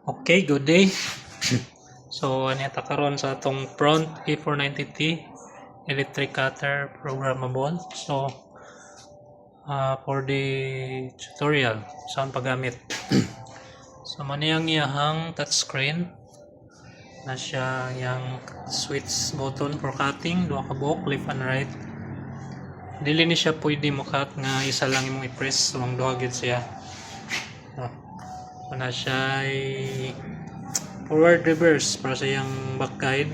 Okay, good day. So, anita karon sa atong front A490T electric cutter programmable. So, for the tutorial, saan paggamit. So, maniyang iyahang touchscreen na siya yung switch button for cutting, duha ka buok, left and right. Dili ni siya pwede mo cut nga isa lang imong i-press, so ang duha gid siya. So, na siya forward reverse para sa yung back guide.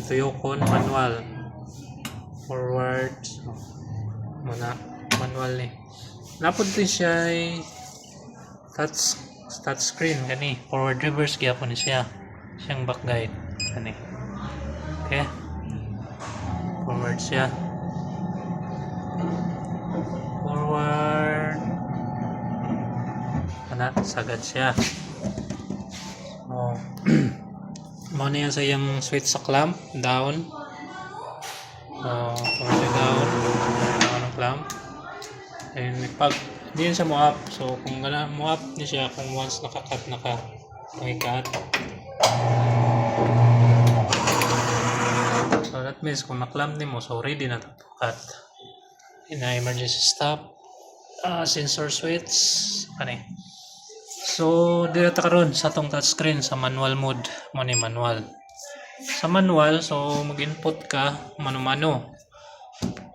Tuyokon manual forward, so manual ni napod din siya touch screen gani forward reverse gyapon ni siya siyang back guide gani. Okay, forward siya, forward ana sagad siya. Oh. Mo na yan sa yung switch sa clamp down. Kung down ang clamp, and pag hindi siya mo up, so kung gana mo up ni siya kung once naka-cut naka-cut, so that means kung na-clamp ni mo, so ready na to cut. Ina emergency stop, sensor switch ani. So dito karon sa tong touchscreen sa manual mode mo ni manual. Sa manual, so mag-input ka mano-mano.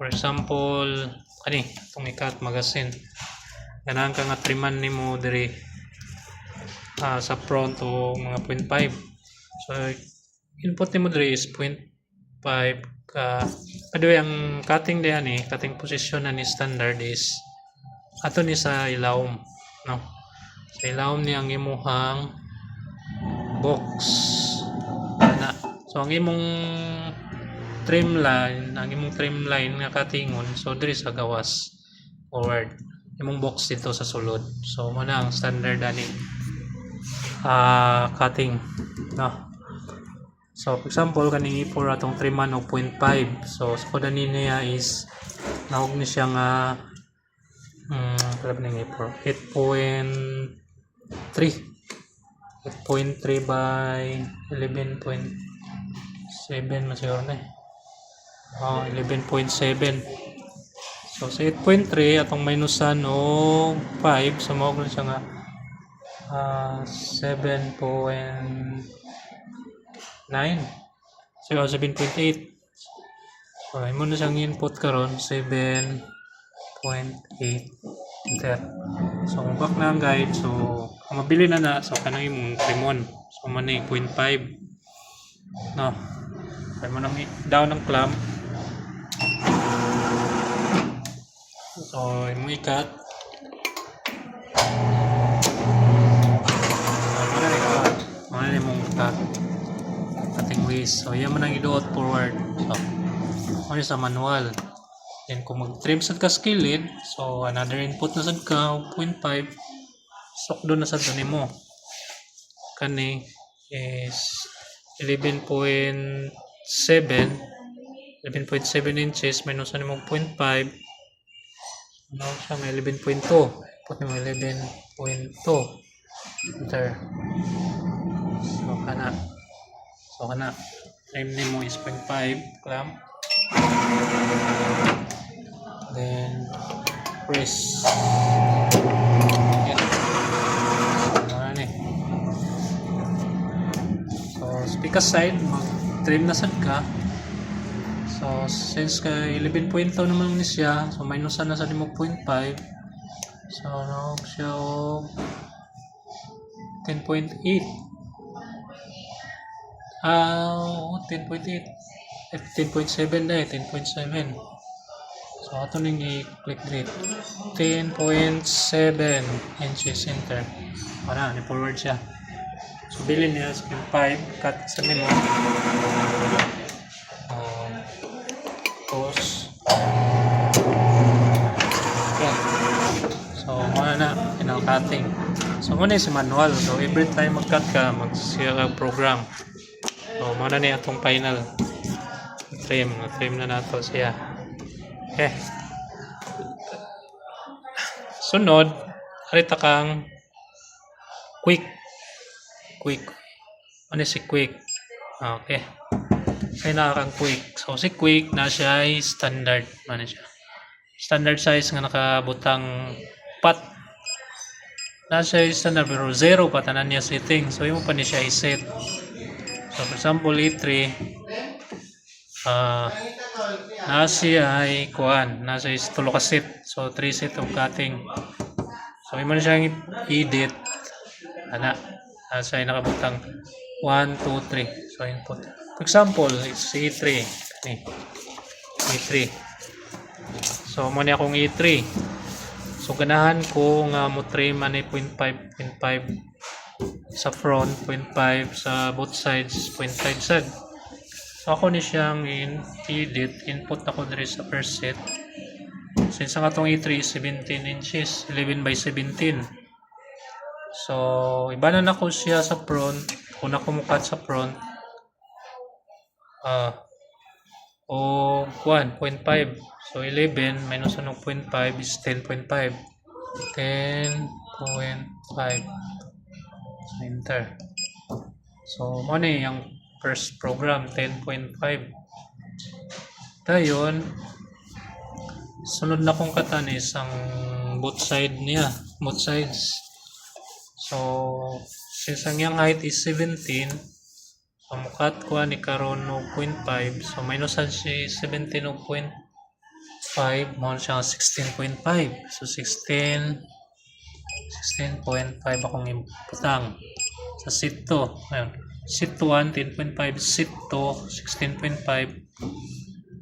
For example, kani itong ikat magazine. Ganahan ka nga triman nimo diri sa front o mga 0.5. So input nimo diri is 0.5 ka. Padua ang cutting diyan cutting position na ni standard is ato ni sa ilawom, no? Sa ilawom ni ang imuhang box na. So ang imong trim line nga katingon, so diri sa gawas forward imong box dito sa sulod. So mo na ang standard ani cutting, no? So for example kaning i4 atong triman og 0.5, so sa kuda niya is naog ni siya nga pala ba ning i4 8.3 by 11.7 masiguro na 11.7. So sa 8.3 atong minusan og 5, so mao gud siya nga 7.9, so 7.8. So imo na siyang input karon 7.8 enter. So back na ang guide, so mabili na so kanang imong trimon, so man 0.5, no? Kaya mo nang down ang clamp, so imo ikat, mana ni mong cut cutting waist. So yan man ang iduot forward, so ano sa manual. Then kung mag-trim sad ka skilled, so another input na sad ka 0.5, sokdo na sad nimo. Kani is 11.7 inches minus nimo 0.5, ano siya may 11.2, put nimo 11.2 enter. So kana trim nimo is 0.5 clamp, then press. So speak aside, mag-trim na sad ka. So since ka 11.2 naman ni siya, so minusan na sa mo 0.5, so naog siya og 10.8. 10.7 na 10.7. So ato ning i-click dito 10.7 inches enter. Para ni forward siya. So bilin niya sa 5 cut sa nimo. Pause. Okay. So muna na final cutting. So muna si manual. So every time mag-cut ka, mag-siya program. So muna ni atong final trim na nato siya. Okay. Sunod, harita kang quick. Quick. Ano si quick? Okay. Ay nakakang quick. So si quick na siya ay standard. Ano siya? Standard size nga nakabutang pat. Na siya ay standard pero 0 pa tanan niya setting. So imo pa ni siya i-set. So for example E3 na siya ay kuan. Na siya is tulo ka set. So 3 set of cutting. So imo na siya i-edit. Ana. Na siya ay nakabutang 1, 2, 3. So input. For example, it's E3. E3. So, muna akong E3. So, ganahan ko nga mo trim ani 0.5 sa front, 0.5 sa both sides, 0.5 sad. So, ako ni siyang edit. Input ako diri sa first set. Since ang atong E3 is 17 inches, 11 by 17. So, ibanan ako siya sa front. Kung ako mukat sa front, o 1.5. So 11 minus 1.5 is 10.5. 10.5. So enter. So mo ni yung first program 10.5. Dayon sunod na kong katanis ang both side niya, both sides. So since ang yung height is 17, pamukat ko ni karon no 0.5, so minusan si 17 no 0.5 mo siya 16.5. So 16.5 akong imputang sa seat 2. Ayun, seat 1 10.5, seat 2 16.5,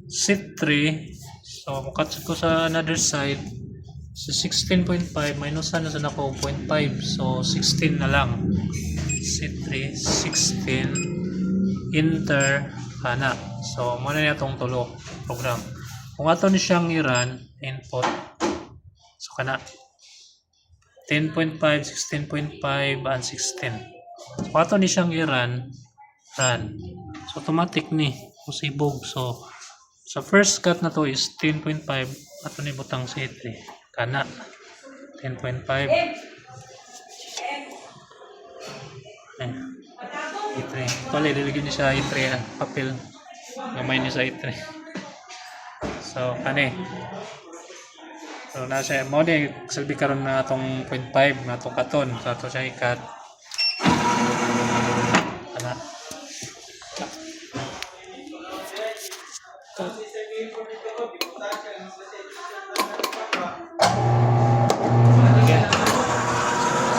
seat 3. So mukat ko sa another side, so 16.5 minusan na sa nako 0.5, so 16 na lang. Seat 3 16. Enter kana. So muna niya itong tulo program. Kung ato ni siyang i-run input, so kana 10.5, 16.5 and 16. So ato ni siyang i-run run. So automatic ni usibog. So sa first cut na to is 10.5, ato ni butang C3 kana 10.5. E3. Tuloy, liligyan niya sa E3 na papel. Gamay niya sa E3. So, kani. So, nasa mo ni salbi karon na atong 0.5 na atong katon. So, ato siya i-cut. Ana.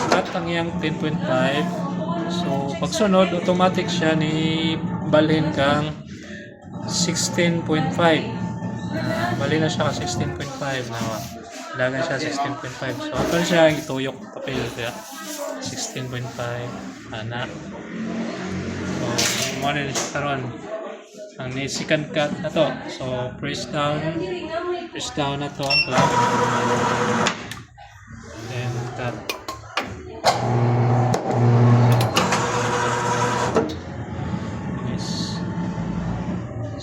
Cut ang iyang 10.5. So, pagsunod, automatic siya ni balhin kang 16.5. Balhin na siya ka 16.5 na dagan siya 16.5. So, ito siya ituyok papel siya 16.5 ana. So, muna siya karon ang second cut na to. So, press down na to ang clock, then cut.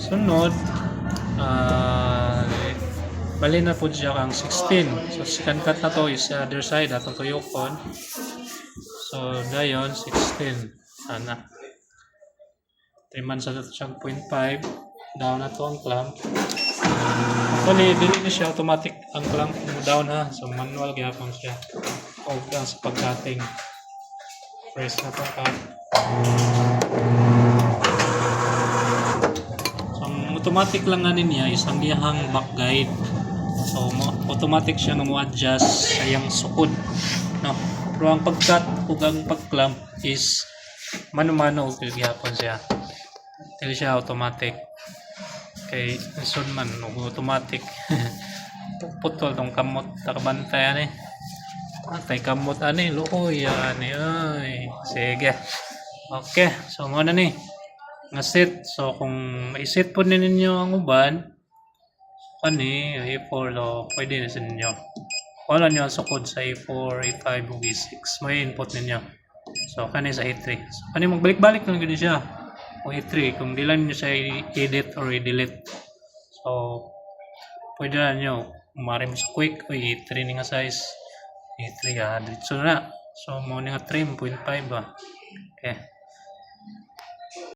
Sunod, bali na po siya kang 16. So, second cut na to is other side, atong tuyokon. So, dayon, 16. Ana. Triman sa siyang 0.5. Down na to ang clamp. Actually, dili na siya automatic ang clamp mo down ha. So, manual gyapon siya. Off lang sa pag-cutting. Press na to cut. Automatic lang nga niya is ang iyang back guide. So automatic siya nga mo-adjust sa iyang sukod, no? Pero ang pag-cut ug ang pag-clamp is mano-mano ug gyapon siya. Dili siya automatic. Kay isod man ug automatic. Putol tong kamot takabantay ani. Atay kamot ani luoy ani ay. Sige. Okay, so mo na ni nga set. So kung i-set po ninyo ang uban ani A4 lo, pwede na sa ninyo. Wala nyo ang sukod sa A4, A5 o A6 may input ninyo. So kani sa A3, so kani magbalik-balik lang gid siya o A3 kung di lang nyo siya i-edit or i-delete. So pwede na nyo umarim sa quick o A3 ni nga size A3 diretso na. So mo nga trim 0.5 ba. Okay.